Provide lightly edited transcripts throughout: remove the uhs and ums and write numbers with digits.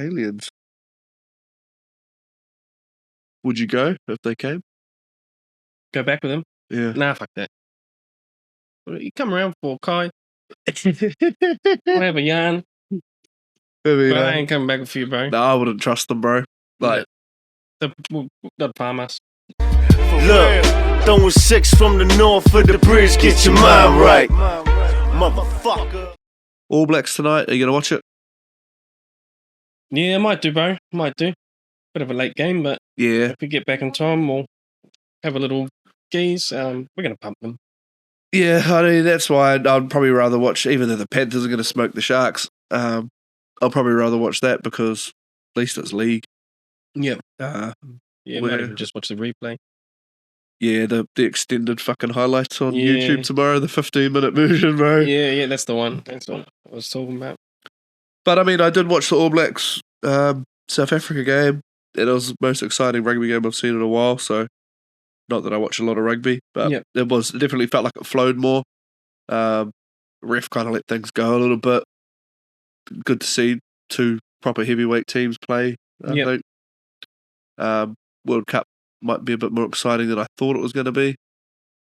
Aliens. Would you go if they came? Go back with them? Yeah. Nah, fuck that. You come around for Kai. I'll have a yarn. But I ain't coming back with you, bro. No, I wouldn't trust them, bro. Like, they'll palm us. Look, throwing 6 from the north of the bridge, get your mind right, motherfucker. All Blacks tonight. Are you gonna watch it? Yeah, might do, bro. Might do. Bit of a late game, but yeah, if we get back in time, we'll have a little geese. We're gonna pump them. Yeah, I mean that's why I'd probably rather watch. Even though the Panthers are going to smoke the Sharks, I'll probably rather watch that because at least it's league. Yeah. Might even just watch the replay. Yeah, the extended fucking highlights on YouTube tomorrow, the 15-minute version, bro. Yeah, that's the one. That's what I was talking about. But I mean, I did watch the All Blacks South Africa game. It was the most exciting rugby game I've seen in a while. So, not that I watch a lot of rugby, but it definitely felt like it flowed more. Ref kind of let things go a little bit. Good to see 2 proper heavyweight teams play. I think World Cup might be a bit more exciting than I thought it was going to be.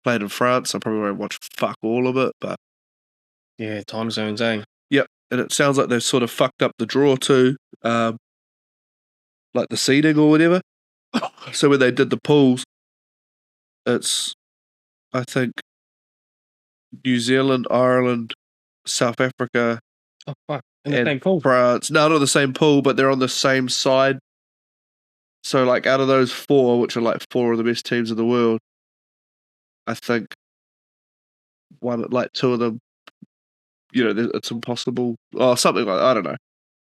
Played in France, I probably won't watch fuck all of it, but yeah, time zones, eh? Yep, and it sounds like they've sort of fucked up the draw too, like the seeding or whatever. So when they did the pools, it's I think New Zealand, Ireland, South Africa, in the same pool. France. No, not the same pool, but they're on the same side. So, like, out of those 4, which are like 4 of the best teams in the world, I think 2 of them, it's impossible or something like that. I don't know.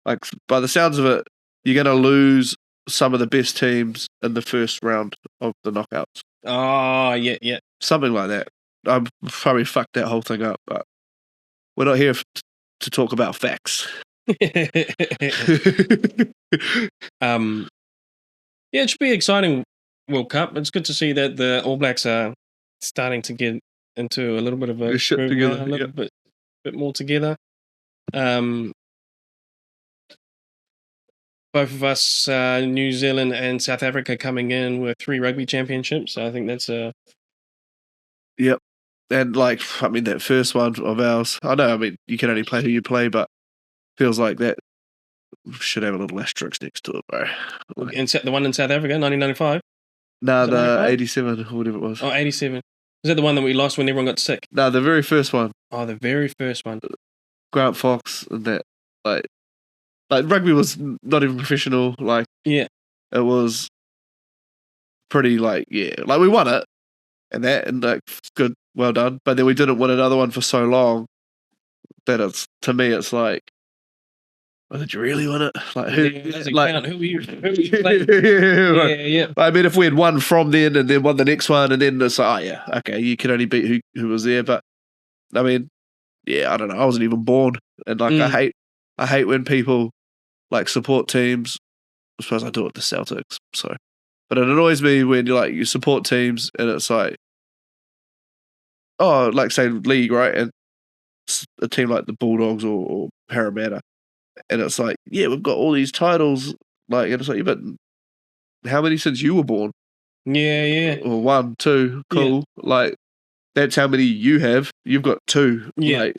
Like, by the sounds of it, you're going to lose some of the best teams in the first round of the knockouts. Oh, yeah. Something like that. I've probably fucked that whole thing up, but we're not here to talk about facts. Yeah, it should be exciting World Cup. It's good to see that the All Blacks are starting to get into a little bit of a shit together, a little bit more together. Both of us, New Zealand and South Africa, coming in with 3 rugby championships. So I think that's a. Yep, and that first one of ours. I know. I mean, you can only play who you play, but feels like that should have a little asterisk next to it, bro. The one in South Africa, 1995? No, the 87 or whatever it was. Oh, 87. Is that the one that we lost when everyone got sick? No, the very first one. Oh, the very first one. Grant Fox and that. Like rugby was not even professional. It was pretty, we won it and good, well done. But then we didn't win another one for so long that to me, it's like, well, did you really win it? Who were you playing? Yeah. I mean, if we had won from then and then won the next one, and then it's like, oh yeah, okay, you can only beat who was there. But I mean, yeah, I don't know. I wasn't even born, and I hate when people support teams. I suppose I do it with the Celtics. So, but it annoys me when you support teams and it's like, oh, say league, right? And a team like the Bulldogs or Parramatta. And it's like, yeah, we've got all these titles. And it's like, yeah, but how many since you were born? Yeah. Or 1, 2, cool. Yeah. That's how many you have. You've got 2. Yeah.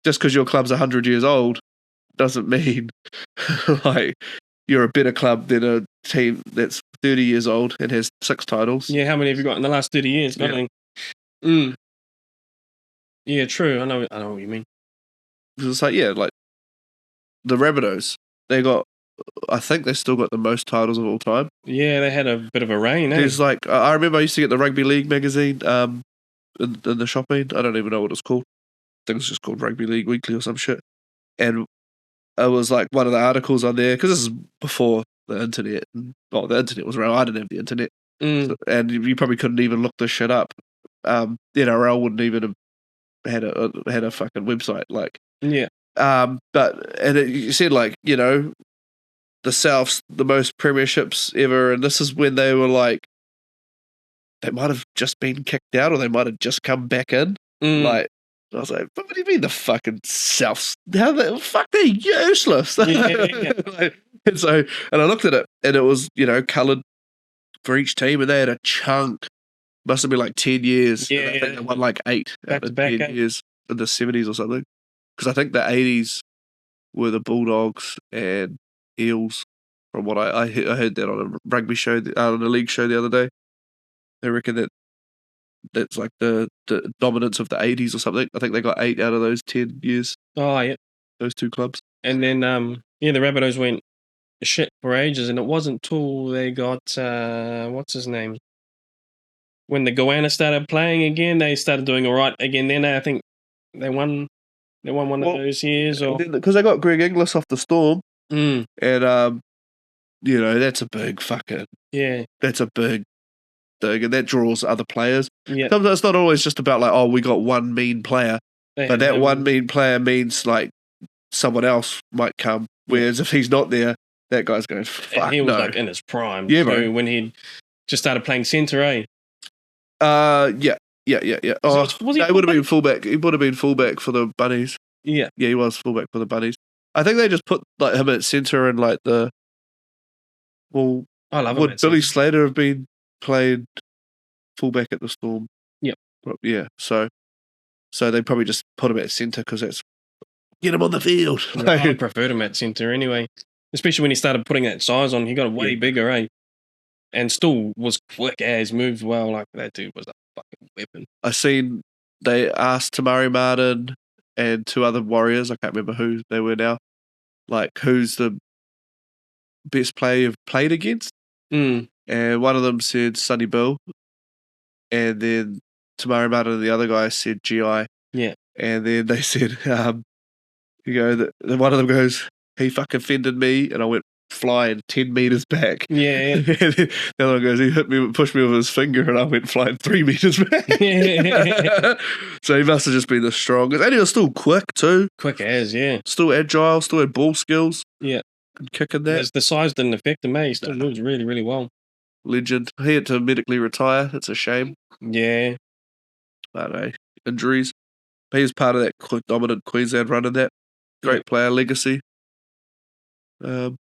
Just because your club's 100 years old doesn't mean you're a better club than a team that's 30 years old and has 6 titles. Yeah, how many have you got in the last 30 years? Nothing. Yeah, true. I know what you mean. It's the Rabbitohs, I think they still got the most titles of all time. Yeah, they had a bit of a reign, eh? There's I remember I used to get the Rugby League magazine in the shopping. I don't even know what it's called. I think it's just called Rugby League Weekly or some shit. And it was one of the articles on there, because this is before the internet. The internet was around. I didn't have the internet. So, and you probably couldn't even look this shit up. The NRL wouldn't even have had a fucking website. Yeah. You said the South's the most premierships ever, and this is when they were they might have just been kicked out or they might have just come back in. I was like, what do you mean the fucking South's? How the fuck, they're useless. Yeah. and I looked at it, and it was, coloured for each team, and they had a chunk. Must have been like 10 years. Yeah, and I think they won like 8 out of 10 years in the 70s or something. Because I think the 80s were the Bulldogs and Eels. From what I heard that on a rugby show, on a league show the other day. They reckon that's like the dominance of the 80s or something. I think they got 8 out of those 10 years. Oh, yeah. Those 2 clubs. And then, the Rabbitohs went shit for ages, and it wasn't till they got, what's his name? When the Goanna started playing again, they started doing all right again. Then I think they won one of those years. Because they got Greg Inglis off the Storm. And, that's a big fucking... Yeah. That's a big thing, and that draws other players. Yeah. Sometimes it's not always just about like, we got one mean player. But that one mean player means like someone else might come. Whereas if he's not there, that guy's going, fuck, he was like in his prime. Yeah, bro. When he just started playing centre, eh? Yeah. Oh, he would have been fullback. He would have been fullback for the Bunnies. Yeah. Yeah, he was fullback for the Bunnies. I think they just put like him at centre and like the... Well, I love would Billy Slater have been played fullback at the Storm? Yep. Yeah, so they probably just put him at centre because that's... Get him on the field. I preferred him at centre anyway. Especially when he started putting that size on. He got way bigger, eh? And still was quick as, moved well. Like, that dude was a fucking weapon. I seen they asked Tamari Martin and 2 other Warriors, I can't remember who they were now, like, who's the best player you've played against? And one of them said Sonny Bill. And then Tamari Martin and the other guy said GI. Yeah. And then they said, one of them goes, he fucking fended me, and I went flying 10 meters back. Yeah. The other one goes, he pushed me with his finger, and I went flying 3 meters back. So he must have just been the strongest. And he was still quick too. Quick as, yeah. Still agile, still had ball skills. Yeah. And kicking that. The size didn't affect him, he still moves really, really well. Legend. He had to medically retire. It's a shame. Yeah. I don't know. Injuries. But he was part of that dominant Queensland run in that. Great player, legacy. Yeah,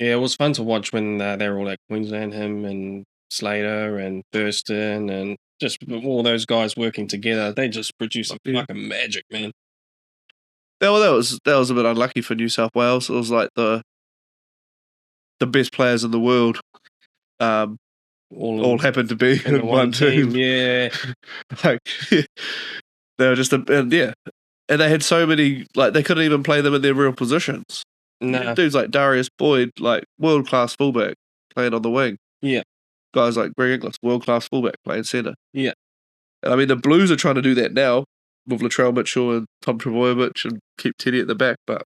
it was fun to watch when they were all at Queensland, him and Slater and Thurston and just all those guys working together. They just produced some fucking magic, man. That was a bit unlucky for New South Wales. It was like the best players in the world all happened to be in one team. Yeah. Like, they were just and they had so many, like, they couldn't even play them in their real positions. No. Dudes like Darius Boyd, like, world-class fullback, playing on the wing. Yeah. Guys like Greg Inglis, world-class fullback, playing centre. Yeah. And I mean, the Blues are trying to do that now with Latrell Mitchell and Tom Trbojevic and keep Teddy at the back, but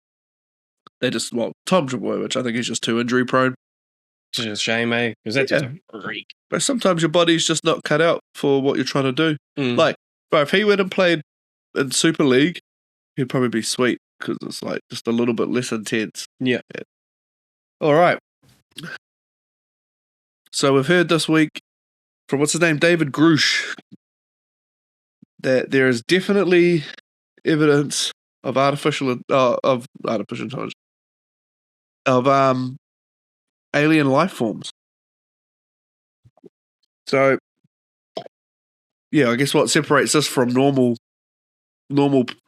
they just, Tom Trbojevic, I think he's just too injury-prone. It's just a shame, eh? Because that's just a freak. But sometimes your body's just not cut out for what you're trying to do. Like, bro, if he went and played in Super League, he'd probably be sweet. Because it's like just a little bit less intense. Yeah. All right. So we've heard this week from what's his name, David Grusch, that there is definitely evidence of artificial intelligence, of alien life forms. So yeah, I guess what separates this from normal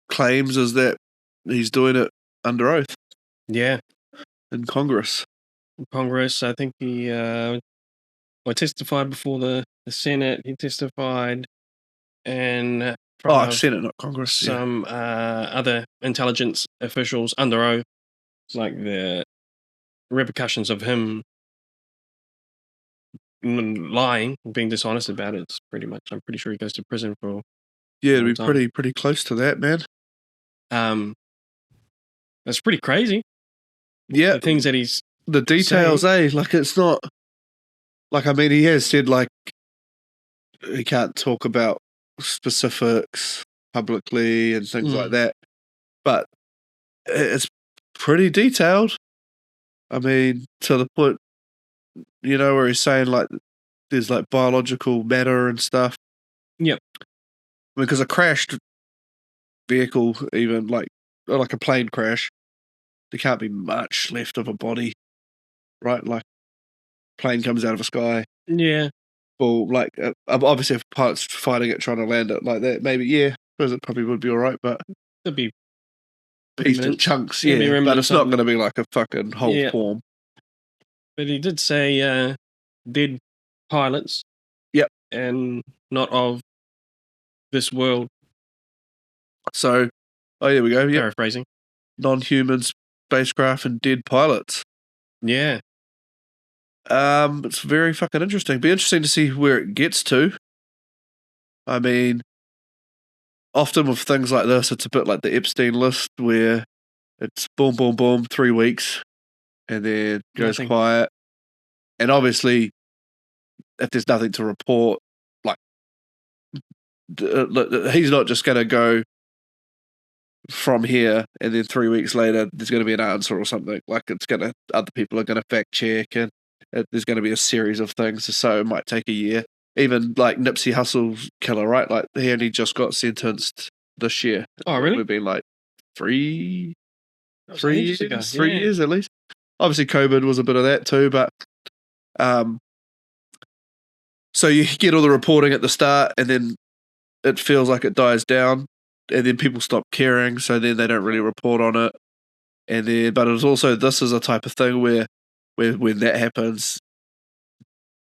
claims is that he's doing it under oath. Yeah. In Congress. I think he testified before the Senate. He testified and Senate, not Congress. Some other intelligence officials under oath. It's like the repercussions of him lying, being dishonest about it. It's pretty much, I'm pretty sure he goes to prison for. Yeah, it'd be pretty close to that, man. That's pretty crazy. Yeah. The things that he's... The details, saying. Like, it's not... Like, I mean, he has said, like, he can't talk about specifics publicly and things like that. But it's pretty detailed. I mean, to the point, where he's saying, like, there's, like, biological matter and stuff. Yep. Because a crashed vehicle, even, like a plane crash, there can't be much left of a body right? Like, plane comes out of the sky. Yeah. Well, like, obviously if pilots fighting it, trying to land it like that, maybe, yeah, I suppose it probably would be all right, but It'd be pieced in chunks, It'd be yeah, but it's not remnants going to be like a fucking whole form. But he did say dead pilots. Yep. And not of this world. So, here we go. Yep. Paraphrasing. Non-human spacecraft and dead pilots. Yeah. It's very fucking interesting. Be interesting to see where it gets to. I mean, often with things like this, it's a bit like the Epstein list where it's boom, boom, boom, 3 weeks, and then goes quiet. And obviously, if there's nothing to report, like, he's not just going to go from here and then 3 weeks later there's going to be an answer or something. Like, other people are going to fact check, and there's going to be a series of things, so it might take a year. Even like Nipsey Hussle's killer, right? Like, he only just got sentenced this year. Oh, really? We've been like 3 years ago. 3 years at least. Obviously COVID was a bit of that too, but so you get all the reporting at the start and then it feels like it dies down, and then people stop caring, so then they don't really report on it. And then, but it's also, this is a type of thing where when that happens,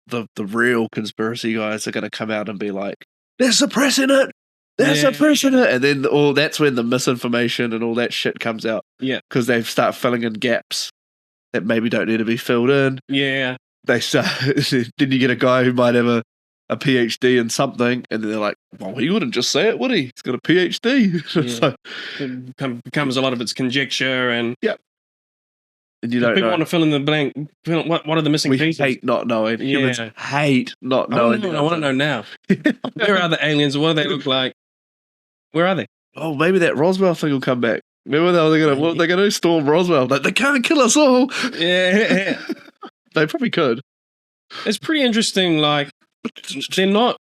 the real conspiracy guys are going to come out and be like, they're suppressing it, suppressing it, and then that's when the misinformation and all that shit comes out. Yeah, because they start filling in gaps that maybe don't need to be filled in. Yeah, they start. Then you get a guy who might have a PhD in something, and then they're like, well, he wouldn't just say it, would he? He's got a PhD. Yeah. So it becomes a lot of it's conjecture, and and you don't people know. want to fill in the blank. What are the missing pieces? We hate not knowing. Humans hate not knowing. I want to know now. Where are the aliens? What do they look like? Where are they? Oh, maybe that Roswell thing will come back. Remember they're gonna storm Roswell. They can't kill us all. Yeah. They probably could. It's pretty interesting. Like, they're not.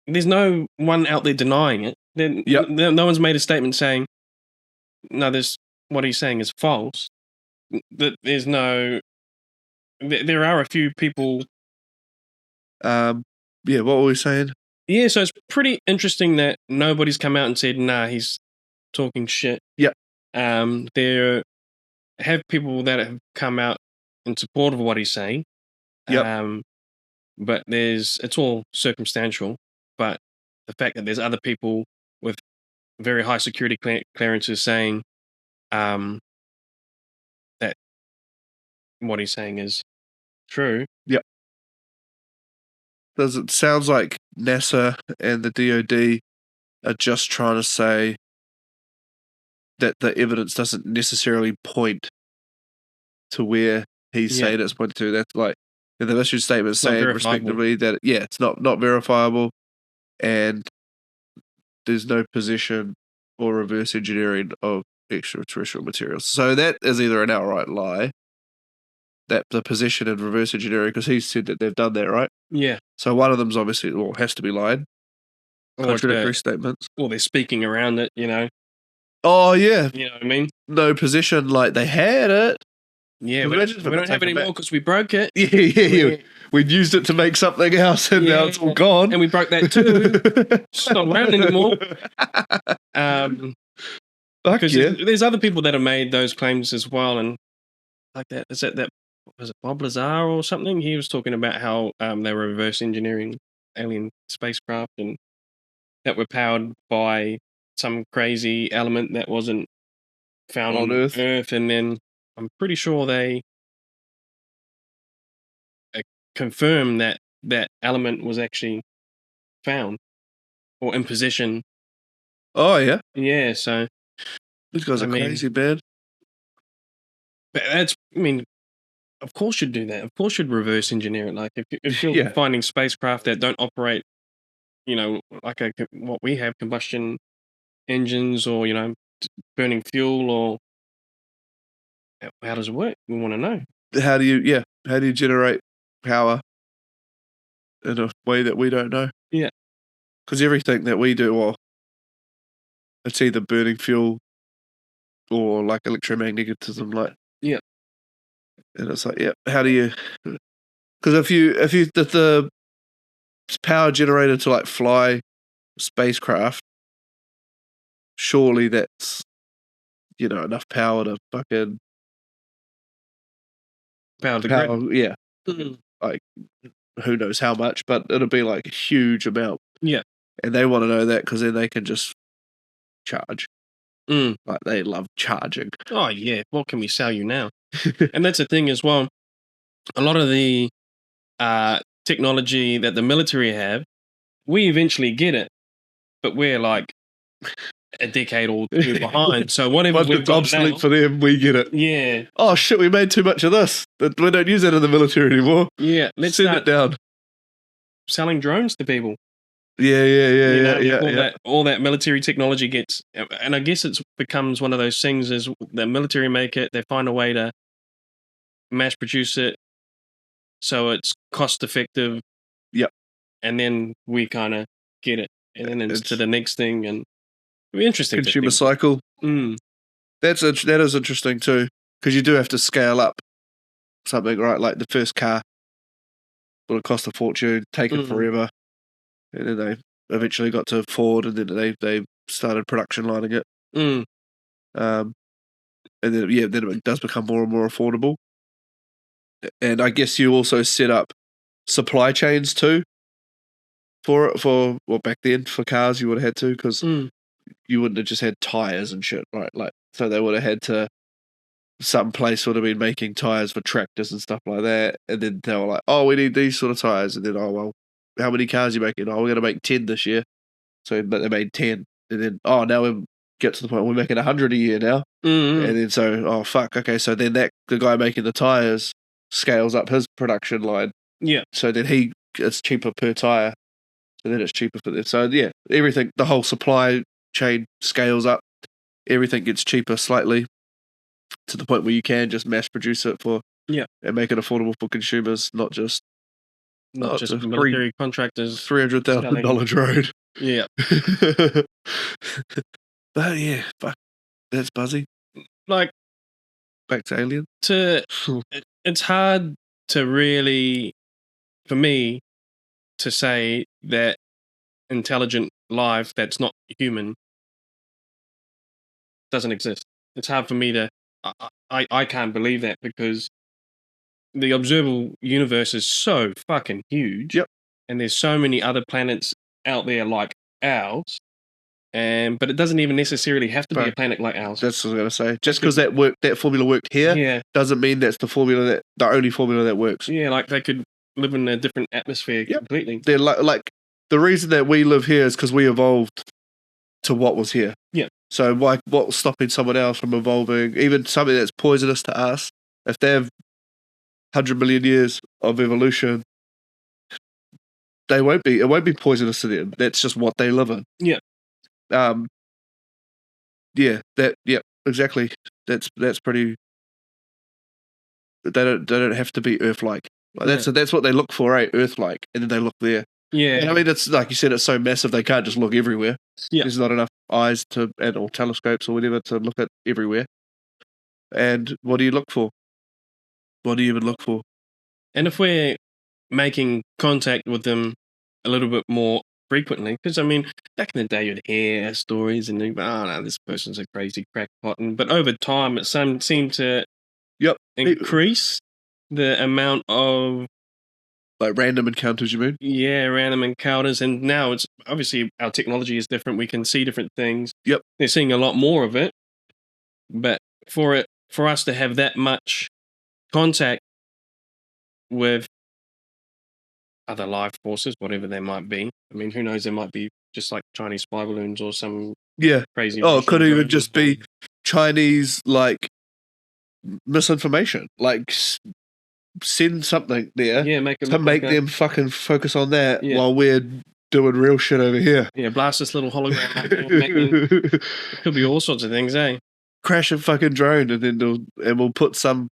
There's no one out there denying it. No one's made a statement saying, no, what he's saying is false. That there's no. There are a few people. What were we saying? Yeah, so it's pretty interesting that nobody's come out and said, nah, he's talking shit. Yep. There have people that have come out in support of what he's saying. Yep. But it's all circumstantial. But the fact that there's other people with very high security clearances saying that what he's saying is true. Yep. It sounds like NASA and the DoD are just trying to say that the evidence doesn't necessarily point to where he's saying it's pointed to. That's like, they've issued statements saying respectively that it's not verifiable, and there's no position or reverse engineering of extraterrestrial materials. So that is either an outright lie, that the position and reverse engineering, because he said that they've done that, right? Yeah. So one of them's obviously, has to be lying. Contradictory statements. Well, they're speaking around it, Oh, yeah. You know what I mean? No position, like they had it. Yeah, we don't have it anymore because we broke it. Yeah. We'd used it to make something else, and now it's all gone. And we broke that too. It's not around anymore. Because there's other people that have made those claims as well, and like that. Was it Bob Lazar or something? He was talking about how they were reverse engineering alien spacecraft and that were powered by some crazy element that wasn't found on Earth, and then I'm pretty sure they confirmed that element was actually found or in possession. Oh, yeah? Yeah, so... These guys are crazy, man. But of course you'd do that. Of course you'd reverse engineer it. Like, if you're finding spacecraft that don't operate, like what we have, combustion engines or, burning fuel, or how does it work? We want to know. How do you generate power in a way that we don't know? Yeah. Because everything that we do, it's either burning fuel or like electromagnetism, like. Yeah. And it's like, yeah, how do you? Because if the power generator to like fly spacecraft, surely that's enough power to fucking power the grid. Yeah, like who knows how much, but it'll be like a huge amount. Yeah, and they want to know that because then they can just charge. Mm. Like they love charging. Oh yeah, what can we sell you now? And that's the thing as well. A lot of the technology that the military have, we eventually get it, but we're like a decade or two behind. So whatever Once we've it's got obsolete now, for them, we get it. Yeah. Oh shit, we made too much of this. We don't use that in the military anymore. Yeah, let's send it down. Selling drones to people. Yeah. All that military technology gets, and I guess it becomes one of those things: is the military make it, they find a way to mass produce it, so it's cost effective. Yep. And then we kind of get it, and then it's to the next thing, and it'll be interesting. Consumer cycle. That is interesting too, because you do have to scale up something, right? Like the first car would cost a fortune, taken forever. And then they eventually got to Ford, and then they started production lining it. And then then it does become more and more affordable. And I guess you also set up supply chains too for back then for cars you would have had to, because you wouldn't have just had tires and shit, right? Like so they would have had to. Some place would have been making tires for tractors and stuff like that, and then they were like, "Oh, we need these sort of tires," and then how many cars are you making? Oh, we're going to make 10 this year. So, but they made 10. And then, now we get to the point we're making 100 a year now. Mm-hmm. And then so, fuck. Okay, so then the guy making the tires scales up his production line. Yeah. So then it's cheaper per tire. So then it's cheaper for them. So yeah, everything, the whole supply chain scales up. Everything gets cheaper slightly to the point where you can just mass produce it and make it affordable for consumers, not just military contractors. $300,000 drone. Yeah. But yeah, fuck, that's buzzy. Like back to Alien. It's hard to really, for me, to say that intelligent life that's not human doesn't exist. It's hard for me to. I can't believe that, because the observable universe is so fucking huge. Yep. And there's so many other planets out there like ours. But it doesn't even necessarily have to be a planet like ours. That's what I was going to say. Just because that formula worked here doesn't mean that's the only formula that works. Yeah, like they could live in a different atmosphere completely. They're like the reason that we live here is because we evolved to what was here. Yeah. So what's stopping someone else from evolving, even something that's poisonous to us, if they have 100 million years of evolution, it won't be poisonous to them. That's just what they live in. Yeah. Exactly. That's pretty. They don't have to be Earth-like. That's what they look for, right? Earth-like, and then they look there. Yeah. And I mean, it's like you said, it's so massive they can't just look everywhere. Yeah. There's not enough eyes or telescopes or whatever to look at everywhere. And what do you look for? What do you even look for? And if we're making contact with them a little bit more frequently, because I mean, back in the day, you'd hear stories and you'd go, "Oh no, this person's a crazy crackpot," but over time, it seemed to increase the amount of like random encounters. You mean? Yeah, random encounters, and now it's obviously our technology is different. We can see different things. Yep, they're seeing a lot more of it, but for us to have that much contact with other life forces, whatever they might be. I mean, who knows? There might be just like Chinese spy balloons or some crazy. Oh, it could even just be Chinese like misinformation. Like send something there, make them fucking focus on that while we're doing real shit over here. Yeah, blast this little hologram. It could be all sorts of things, eh? Crash a fucking drone, and then we'll put some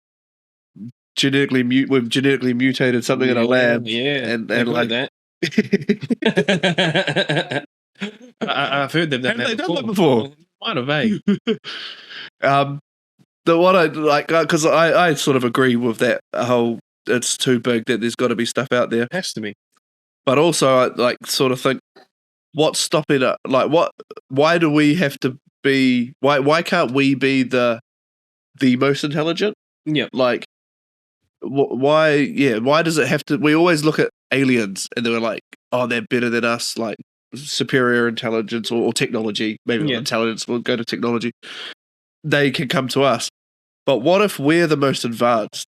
genetically mutated something in a lab. Yeah, and like that. I've heard they've done that before. Might have, eh? what I like, because I sort of agree with that whole. It's too big that there's got to be stuff out there. It has to be. But also, I like sort of think, what's stopping it? Like, what? Why do we have to be? Why can't we be the most intelligent? Yeah. Like, why? Yeah. Why does it have to? We always look at aliens and they're like, oh, they're better than us. Like superior intelligence or technology. Maybe not intelligence. We'll go to technology. They can come to us. But what if we're the most advanced?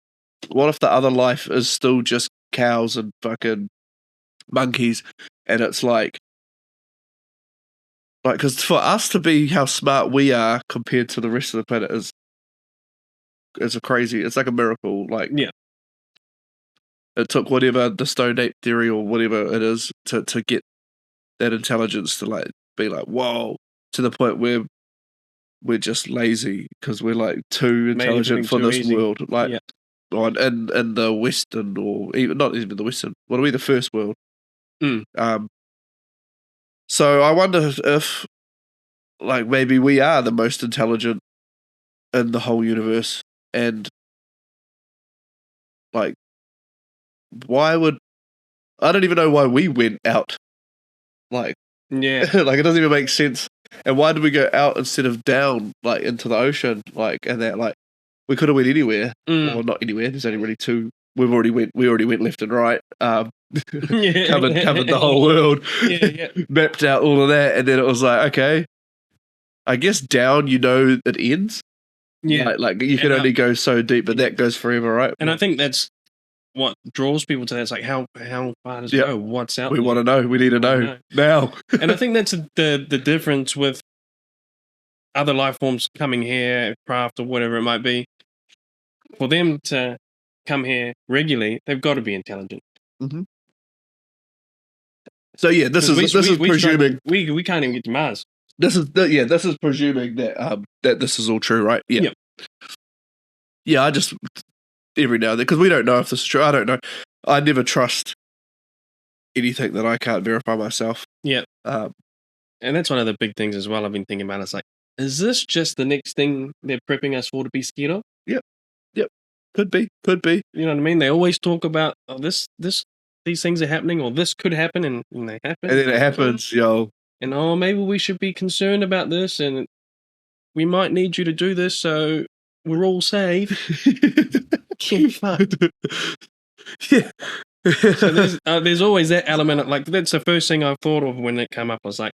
What if the other life is still just cows and fucking monkeys? And it's like, because for us to be how smart we are compared to the rest of the planet is a crazy. It's like a miracle. Like, it took whatever the Stone Ape theory or whatever it is to get that intelligence to like be like, whoa, to the point where we're just lazy because we're like too intelligent for this world. Like, in the Western, or even not even the Western, what are we, the first world? So I wonder if like maybe we are the most intelligent in the whole universe, and like I don't even know why we went out. Like, like it doesn't even make sense. And why did we go out instead of down, like into the ocean, like, and that, like, we could have went anywhere, or not anywhere. There's only really two. We already went left and right. Covered the whole world. Mapped out all of that, and then it was like, okay, I guess down, it ends. Like you can only go so deep, but that goes forever, right? And I think that's what draws people to that. It's like, how far does it go? What's out there? We want to know. We need to know now. And I think that's the difference with other life forms coming here, craft or whatever it might be. For them to come here regularly, they've got to be intelligent. Mm-hmm. So yeah, this is presuming we can't even get to Mars. This is presuming that that this is all true, right? Yeah. Yeah, I just every now and then, because we don't know if this is true. I don't know. I never trust anything that I can't verify myself. Yeah. And that's one of the big things as well I've been thinking about. It's like, is this just the next thing they're prepping us for to be scared of? Yep. Could be. You know what I mean? They always talk about these things are happening, or this could happen, and they happen. And then it happens, yo. And maybe we should be concerned about this, and we might need you to do this, so we're all safe. Fuck. Yeah. So there's always that element. Like, that's the first thing I thought of when it came up. I was like,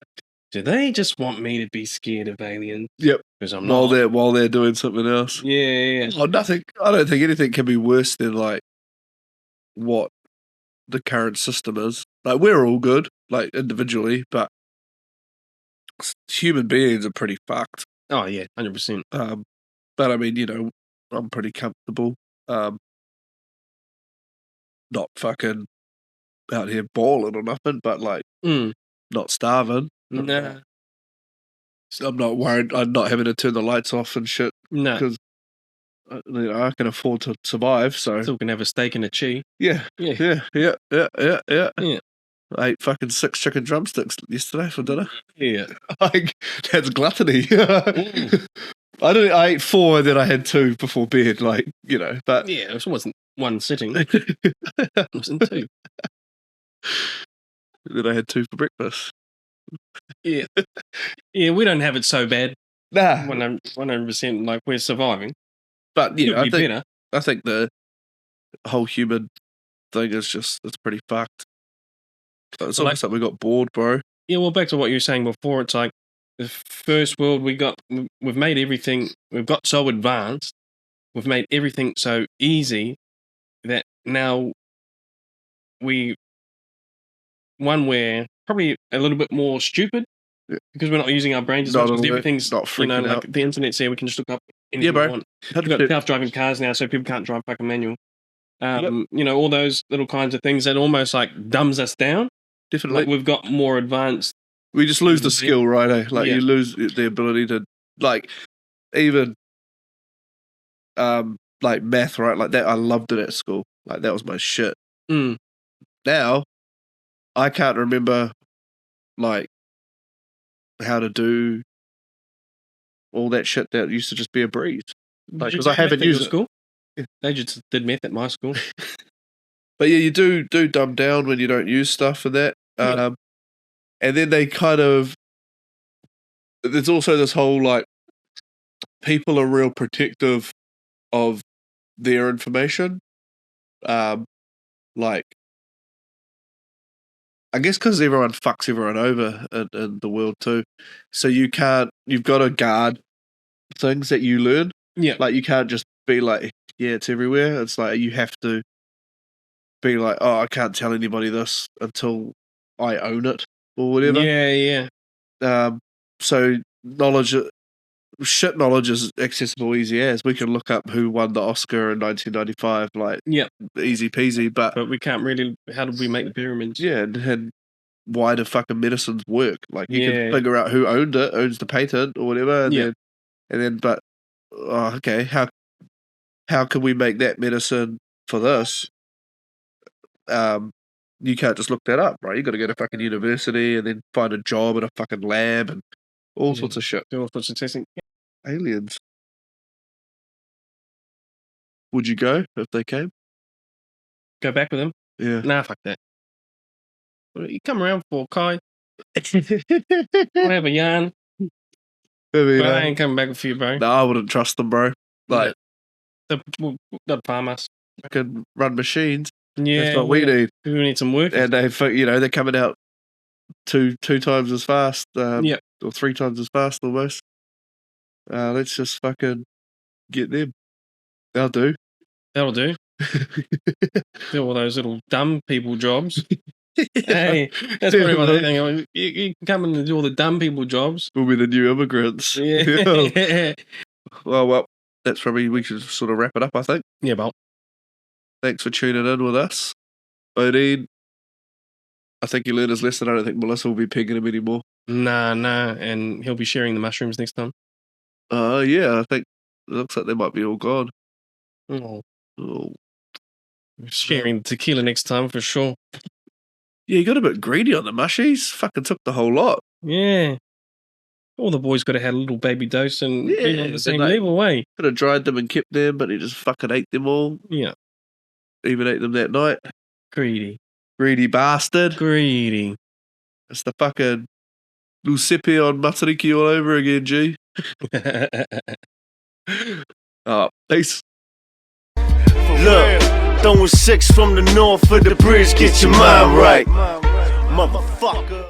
do they just want me to be scared of aliens? Yep. Because I'm not. While they're doing something else. Yeah. Oh, nothing. I don't think anything can be worse than like what the current system is. Like, we're all good, like individually, but human beings are pretty fucked. Oh yeah, 100%. But I mean, I'm pretty comfortable. Not fucking out here balling or nothing, but like not starving. Nah. I'm not worried. I'm not having to turn the lights off and shit. No, because I can afford to survive. So still can have a steak and a cheese. Yeah. I ate fucking 6 chicken drumsticks yesterday for dinner. Yeah, like, that's gluttony. I ate 4 and then I had 2 before bed. Like, but yeah, it wasn't one sitting. It wasn't 2. Then I had 2 for breakfast. Yeah, we don't have it so bad. Nah, 100%. Like, we're surviving. But yeah, I think the whole human thing is it's pretty fucked. It's almost like we got bored, bro. Yeah, well, back to what you were saying before. It's like the first world we've made everything. We've got so advanced. We've made everything so easy that now we're probably a little bit more stupid because we're not using our brains as much, because everything's not freaking out. Like the internet's here, we can just look up anything we want. We've got self-driving cars now, so people can't drive fucking manual. All those little kinds of things that almost like dumbs us down. Definitely. Like, we've got more advanced. We just lose the skill, right? Like, you lose the ability to, like, even like math, right? Like that, I loved it at school. Like, that was my shit. Now, I can't remember, like, how to do all that shit that used to just be a breeze. because I haven't used it. School. Yeah. They just did meth at my school. But yeah, you do dumb down when you don't use stuff for that. And then they kind of, there's also this whole like, people are real protective of their information. Like, I guess because everyone fucks everyone over in the world too. So you've got to guard things that you learn. Yeah. Like you can't just be like, yeah, it's everywhere. It's like you have to be like, oh, I can't tell anybody this until I own it or whatever. Yeah. So shit knowledge is accessible easy as. We can look up who won the Oscar in 1995, like easy peasy. But we can't really. How did we make the pyramids? Yeah, and why do fucking medicines work? Like you can figure out who owns the patent or whatever, and then but okay, how can we make that medicine for this? You can't just look that up, right? You got to go to fucking university and then find a job at a fucking lab and all sorts of shit. Do all sorts of testing. Aliens. Would you go if they came? Go back with them? Yeah. Nah, fuck that. You come around for Kai. We'll have a yarn. I ain't coming back with you, bro. No, I wouldn't trust them, bro. Like, they'll palm us. I can run machines. Yeah, that's what we need. We need some work. And they're coming out two times as fast. Or 3 times as fast almost. Let's just fucking get them. They'll do. That'll do. Do all those little dumb people jobs. Hey, that's probably what I think. You can come in and do all the dumb people jobs. We'll be the new immigrants. Yeah. Well, that's probably, we should sort of wrap it up, I think. Yeah, well. Thanks for tuning in with us. Odin, I think he learned his lesson. I don't think Melissa will be pegging him anymore. Nah. And he'll be sharing the mushrooms next time. Yeah, I think it looks like they might be all gone. Oh. Sharing tequila next time for sure. Yeah, you got a bit greedy on the mushies. Fucking took the whole lot. Yeah. All the boys could have had a little baby dose and been on the same level way. Could have dried them and kept them, but he just fucking ate them all. Yeah. Even ate them that night. Greedy bastard. Greedy. It's the fucking Lucipe on Matariki all over again, G. Peace. Look, throwing 6 from the north of the bridge, get your mind right, motherfucker.